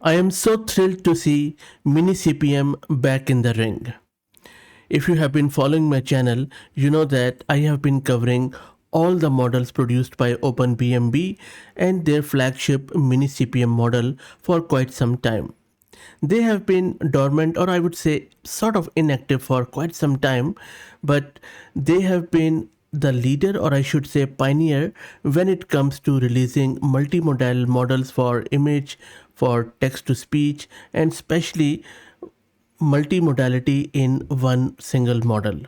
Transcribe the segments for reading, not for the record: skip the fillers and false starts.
I am so thrilled to see MiniCPM back in the ring. If you have been following my channel, you know that I have been covering all the models produced by OpenBNB and their flagship MiniCPM model for quite some time. They have been dormant, or I would say sort of inactive for quite some time, but they have been the leader, or I should say pioneer, when it comes to releasing multimodal models for image, for text to speech, and especially multimodality in one single model.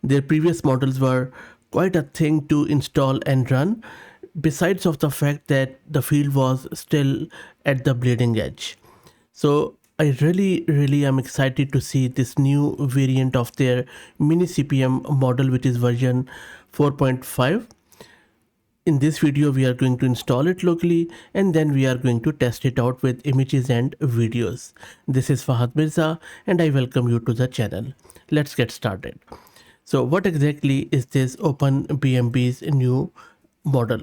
Their previous models were quite a thing to install and run, besides of the fact that the field was still at the bleeding edge. So I really am excited to see this new variant of their mini CPM model, which is version 4.5. In this video, we are going to install it locally and then we are going to test it out with images and videos. This is Fahad Mirza and I welcome you to the channel. Let's get started. So what exactly is this OpenBNB's new model?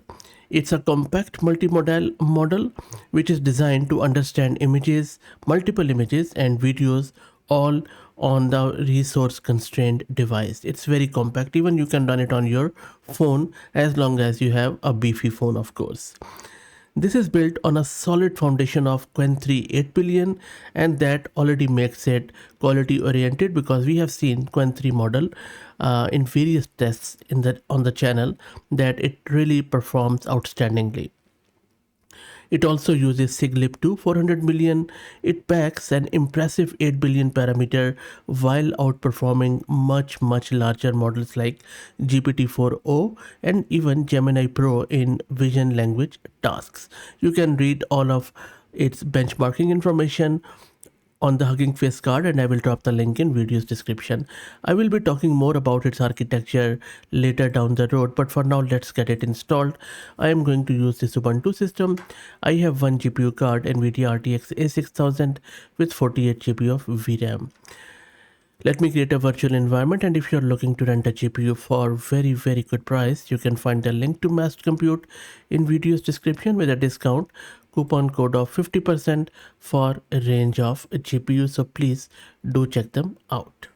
It's a compact multimodal model which is designed to understand images, multiple images and videos all on the resource constrained device. It's very compact. Even you can run it on your phone as long as you have a beefy phone, of course. This is built on a solid foundation of Qwen 3 8 billion, and that already makes it quality oriented because we have seen Qwen 3 model in various tests on the channel that it really performs outstandingly. It also uses SIGLib2 400 million. It packs an impressive 8 billion parameter while outperforming much larger models like GPT-4o and even Gemini Pro in vision language tasks. You can read all of its benchmarking information on the Hugging Face card, and I will drop the link in video's description. I will be talking more about its architecture later down the road, but for now let's get it installed. I am going to use this Ubuntu system. I have one GPU card, NVIDIA RTX A6000 with 48 GB of VRAM. Let me create a virtual environment, and if you're looking to rent a GPU for very good price, you can find the link to Massed Compute in video's description with a discount coupon code of 50% for a range of GPUs, so please do check them out.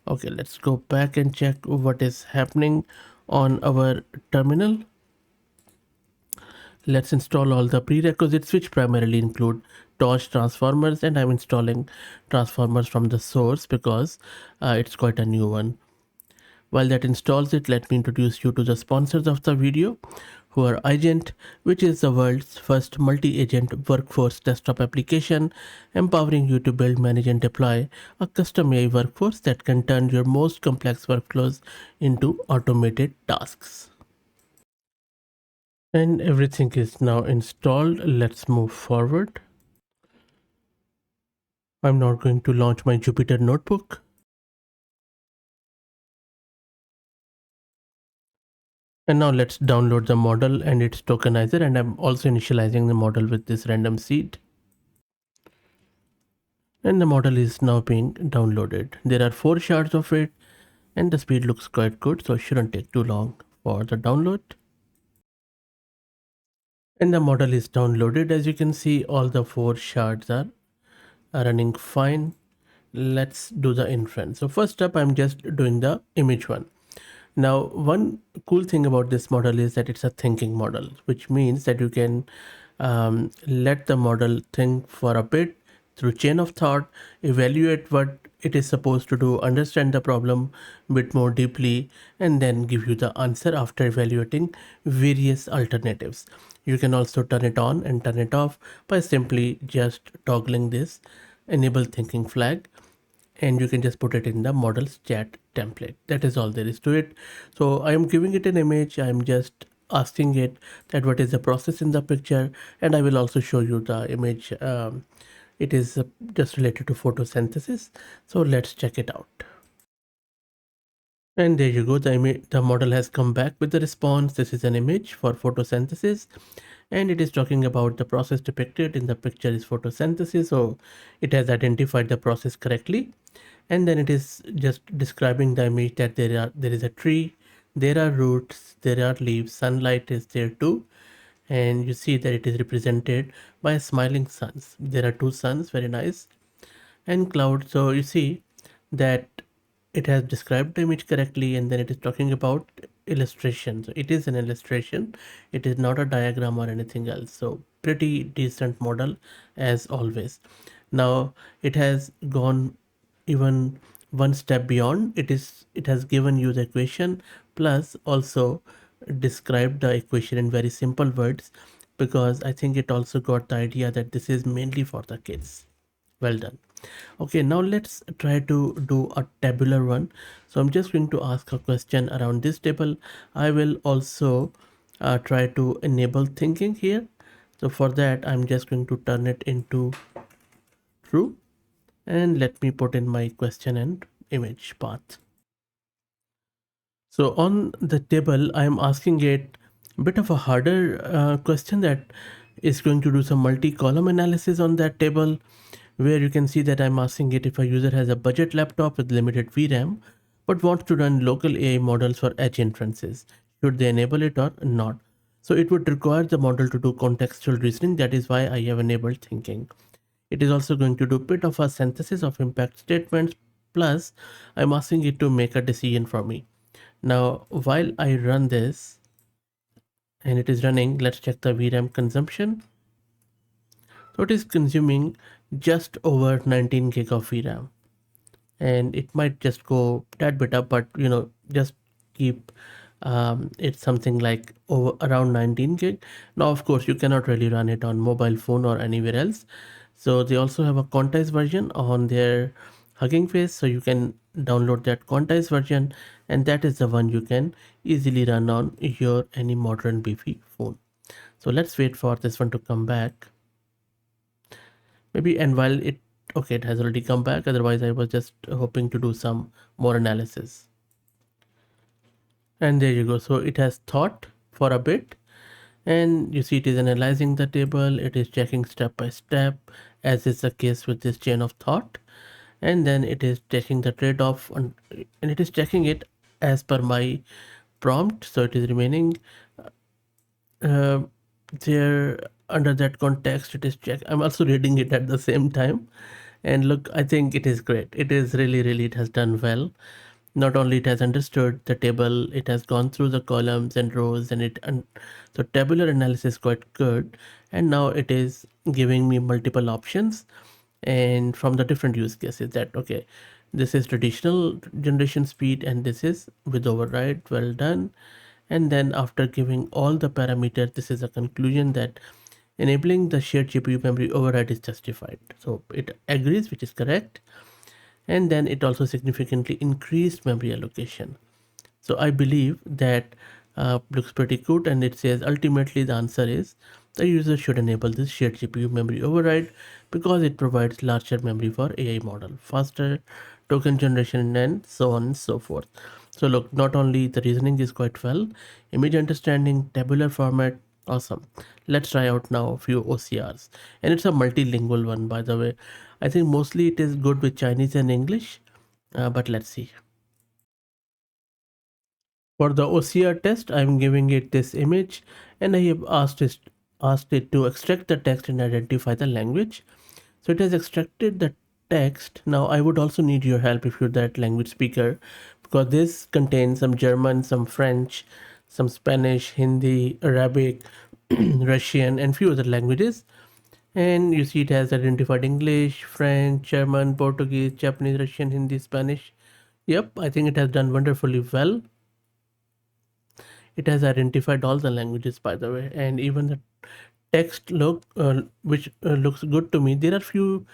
Okay, let's go back and check what is happening on our terminal. Let's install all the prerequisites, which primarily include torch transformers, and I'm installing transformers from the source because it's quite a new one. While that installs it, let me introduce you to the sponsors of the video, who are iGent, which is the world's first multi-agent workforce desktop application, empowering you to build, manage and deploy a custom AI workforce that can turn your most complex workflows into automated tasks. And everything is now installed. Let's move forward. I'm now going to launch my Jupyter notebook. And now let's download the model and its tokenizer, and I'm also initializing the model with this random seed. And the model is now being downloaded. There are 4 shards of it and the speed looks quite good, so it shouldn't take too long for the download. And the model is downloaded. As you can see, all the 4 shards are running fine. Let's do the inference. So first up, I'm just doing the image one. Now, one cool thing about this model is that it's a thinking model, which means that you can let the model think for a bit through chain of thought, evaluate what it is supposed to do, understand the problem a bit more deeply, and then give you the answer after evaluating various alternatives. You can also turn it on and turn it off by simply just toggling this enable thinking flag, and you can just put it in the models chat template. That is all there is to it. So I am giving it an image. I am just asking it that what is the process in the picture, and I will also show you the image. It is just related to photosynthesis. So let's check it out. And there you go. The model has come back with the response. This is an image for photosynthesis, and it is talking about the process depicted in the picture is photosynthesis. So it has identified the process correctly. And then it is just describing the image that there is a tree, there are roots, there are leaves, sunlight is there too, and you see that it is represented by smiling suns. There are two suns, very nice, and cloud. So you see that it has described the image correctly, and then it is talking about illustration. So it is an illustration, it is not a diagram or anything else. So pretty decent model as always. Now it has gone even one step beyond. It has given you the equation, plus also described the equation in very simple words, because I think it also got the idea that this is mainly for the kids. Well done. Okay, now let's try to do a tabular one. So I'm just going to ask a question around this table. I will also try to enable thinking here. So for that, I'm just going to turn it into true, and let me put in my question and image path. So on the table, I'm asking it a bit of a harder question that is going to do some multi-column analysis on that table, where you can see that I'm asking it if a user has a budget laptop with limited VRAM but wants to run local AI models for edge inferences. Should they enable it or not? So it would require the model to do contextual reasoning. That is why I have enabled thinking. It is also going to do a bit of a synthesis of impact statements. Plus, I'm asking it to make a decision for me. Now, while I run this and it is running, let's check the VRAM consumption. So it is consuming just over 19 gig of VRAM, and it might just go that bit up, but just keep it's something like over around 19 gig. Now of course you cannot really run it on mobile phone or anywhere else, so they also have a quantized version on their Hugging Face, so you can download that quantized version, and that is the one you can easily run on your any modern beefy phone. So let's wait for this one to come back maybe. And while it, okay, it has already come back, otherwise I was just hoping to do some more analysis. And there you go. So it has thought for a bit, and you see it is analyzing the table, it is checking step by step, as is the case with this chain of thought, and then it is checking the trade-off and it is checking it as per my prompt. So it is remaining uh, there under that context. It is check, I'm also reading it at the same time, and look, I think it is great. It is really it has done well. Not only it has understood the table, it has gone through the columns and rows, and so tabular analysis is quite good. And now it is giving me multiple options and from the different use cases, that okay, this is traditional generation speed and this is with override. Well done. And then after giving all the parameters, this is a conclusion that enabling the shared GPU memory override is justified. So it agrees, which is correct. And then it also significantly increased memory allocation. So I believe that looks pretty good, and it says ultimately the answer is the user should enable this shared GPU memory override because it provides larger memory for AI model, faster token generation, and so on and so forth. So look, not only the reasoning is quite well, image understanding, tabular format, awesome. Let's try out now a few OCRs, and it's a multilingual one, by the way. I think mostly it is good with Chinese and English, but let's see. For the OCR test, I'm giving it this image, and I have asked it to extract the text and identify the language. So it has extracted the text. Now I would also need your help if you're that language speaker, because this contains some German, some French, some Spanish, Hindi, Arabic, Russian, and few other languages. And you see it has identified English, French, German, Portuguese, Japanese, Russian, Hindi, Spanish. Yep, I think it has done wonderfully well. It has identified all the languages, by the way, and even the text which looks good to me. There are few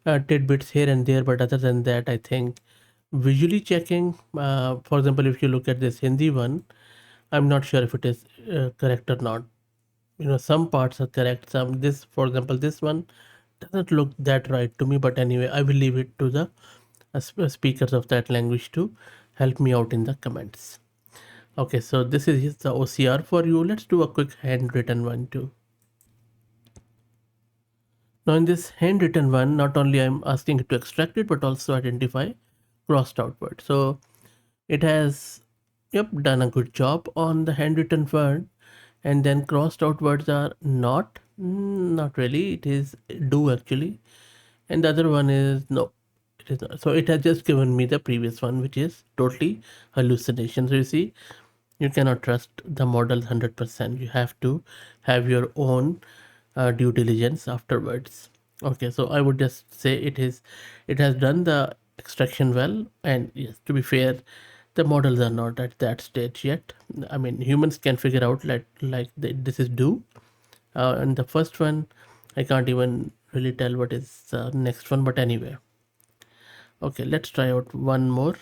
tidbits here and there, but other than that, I think visually checking, for example, if you look at this Hindi one, I'm not sure if it is correct or not. Some parts are correct, some, this, for example, this one doesn't look that right to me, but anyway, I will leave it to the speakers of that language to help me out in the comments. Okay, so this is the OCR for you. Let's do a quick handwritten one too. Now in this handwritten one, not only I'm asking it to extract it, but also identify crossed out word. So it has, yep, done a good job on the handwritten word. and then crossed out words are not. Not really, it is do actually. And the other one is no, it is not. So it has just given me the previous one, which is totally hallucination. So you see, you cannot trust the model 100%. You have to have your own due diligence afterwards. Okay, so I would just say it has done the extraction well. And yes, to be fair, the models are not at that stage yet. I mean, humans can figure out this is do. And the first one, I can't even really tell what is the next one, but anyway. Okay, let's try out one more.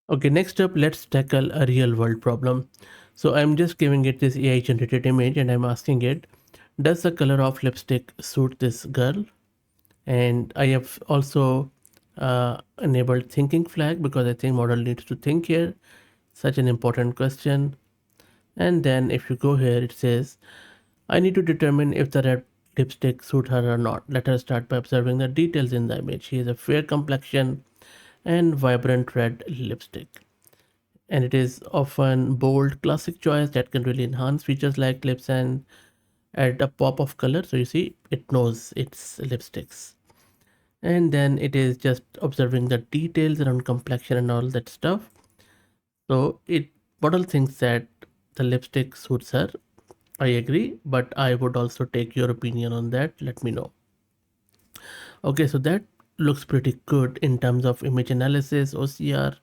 Okay, next up, let's tackle a real world problem. So I'm just giving it this AI generated image and I'm asking it, does the color of lipstick suit this girl? And I have also enabled thinking flag because I think model needs to think here. Such an important question. And then if you go here, it says, I need to determine if the red lipstick suit her or not. Let her start by observing the details in the image. She has a fair complexion and vibrant red lipstick. And it is often bold, classic choice that can really enhance features like lips and add a pop of color. So you see, it knows it's lipsticks. And then it is just observing the details around complexion and all that stuff. So it model thinks that the lipstick suits her. I agree, but I would also take your opinion on that. Let me know. Okay, so that looks pretty good in terms of image analysis, OCR,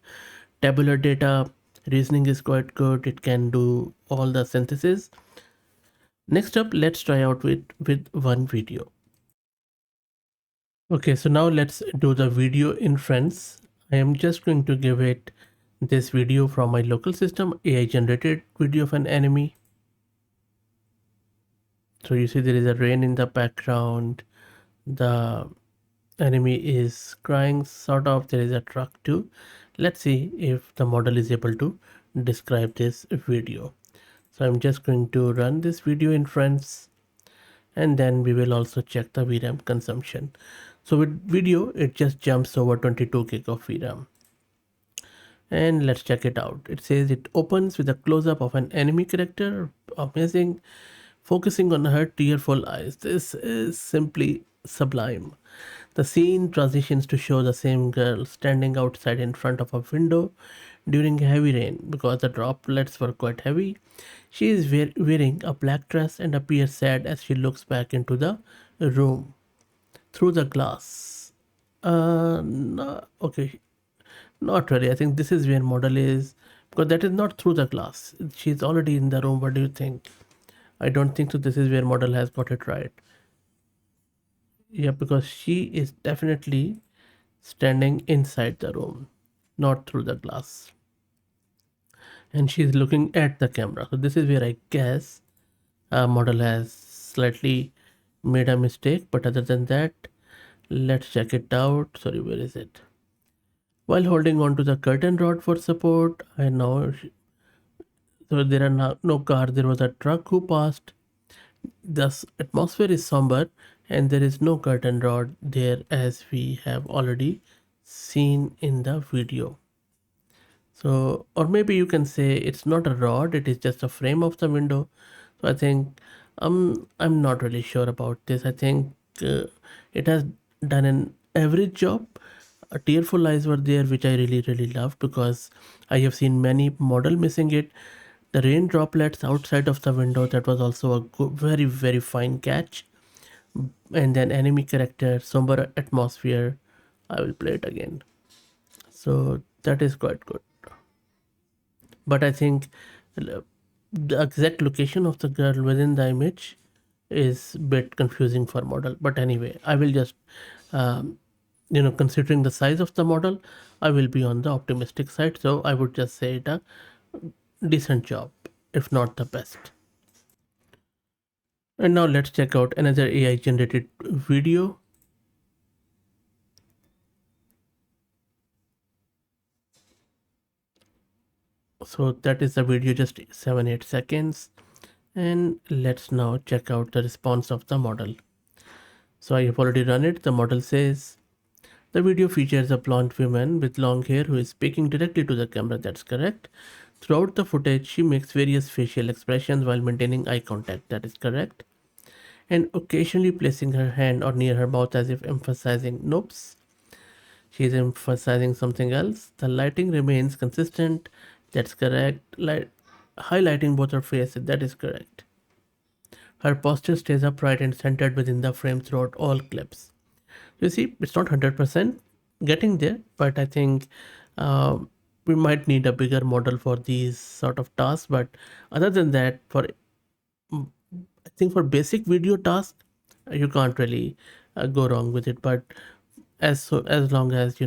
tabular data. Reasoning is quite good. It can do all the synthesis. Next up, let's try out with one video. Okay, so now let's do the video inference. I am just going to give it this video from my local system, AI generated video of an enemy. So you see there is a rain in the background. The enemy is crying, sort of. There is a truck too. Let's see if the model is able to describe this video. So I'm just going to run this video inference, and then we will also check the VRAM consumption. So with video, it just jumps over 22 gig of VRAM. And let's check it out. It says it opens with a close-up of an enemy character. Amazing. Focusing on her tearful eyes. This is simply sublime. The scene transitions to show the same girl standing outside in front of a window during heavy rain because the droplets were quite heavy. She is wearing a black dress and appears sad as she looks back into the room through the glass. No, okay, not really. I think this is where model is because that is not through the glass. She's already in the room. What do you think? I don't think so. This is where model has got it right. Yeah, because she is definitely standing inside the room, not through the glass. And she's looking at the camera. So this is where I guess model has slightly made a mistake. But other than that, let's check it out. Sorry, where is it? While holding on to the curtain rod for support, I know. So there are no cars. There was a truck who passed. The atmosphere is somber and there is no curtain rod there as we have already seen in the video. So, or maybe you can say it's not a rod, it is just a frame of the window. So I think I'm not really sure about this. I think it has done an average job. Tearful eyes were there, which I really love because I have seen many model missing it. The rain droplets outside of the window, that was also a good, very fine catch. And then enemy character, somber atmosphere. I will play it again. So that is quite good. But I think the exact location of the girl within the image is a bit confusing for model. But anyway, I will just um, considering the size of the model, I will be on the optimistic side. So I would just say it a decent job, if not the best. And now let's check out another AI generated video. So that is the video, just 7-8 seconds. And let's now check out the response of the model. So I have already run it. The model says the video features a blonde woman with long hair who is speaking directly to the camera. That's correct. Throughout the footage, she makes various facial expressions while maintaining eye contact. That is correct. And occasionally placing her hand or near her mouth as if emphasizing nopes. She is emphasizing something else. The lighting remains consistent. That's correct. Highlighting both her faces. That is correct. Her posture stays upright and centered within the frame throughout all clips. You see, it's not 100% getting there, but I think uh, we might need a bigger model for these sort of tasks. But other than that, I think for basic video tasks, you can't really go wrong with it. But as long as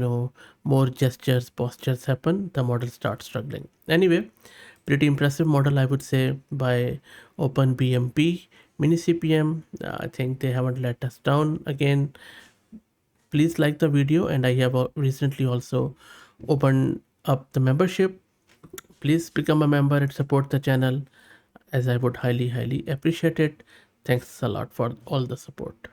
more gestures, postures happen, the model starts struggling. Anyway, pretty impressive model, I would say, by OpenBNB MiniCPM. I think they haven't let us down again. Please like the video, and I have recently also opened up the membership. Please become a member and support the channel, as I would highly appreciate it. Thanks a lot for all the support.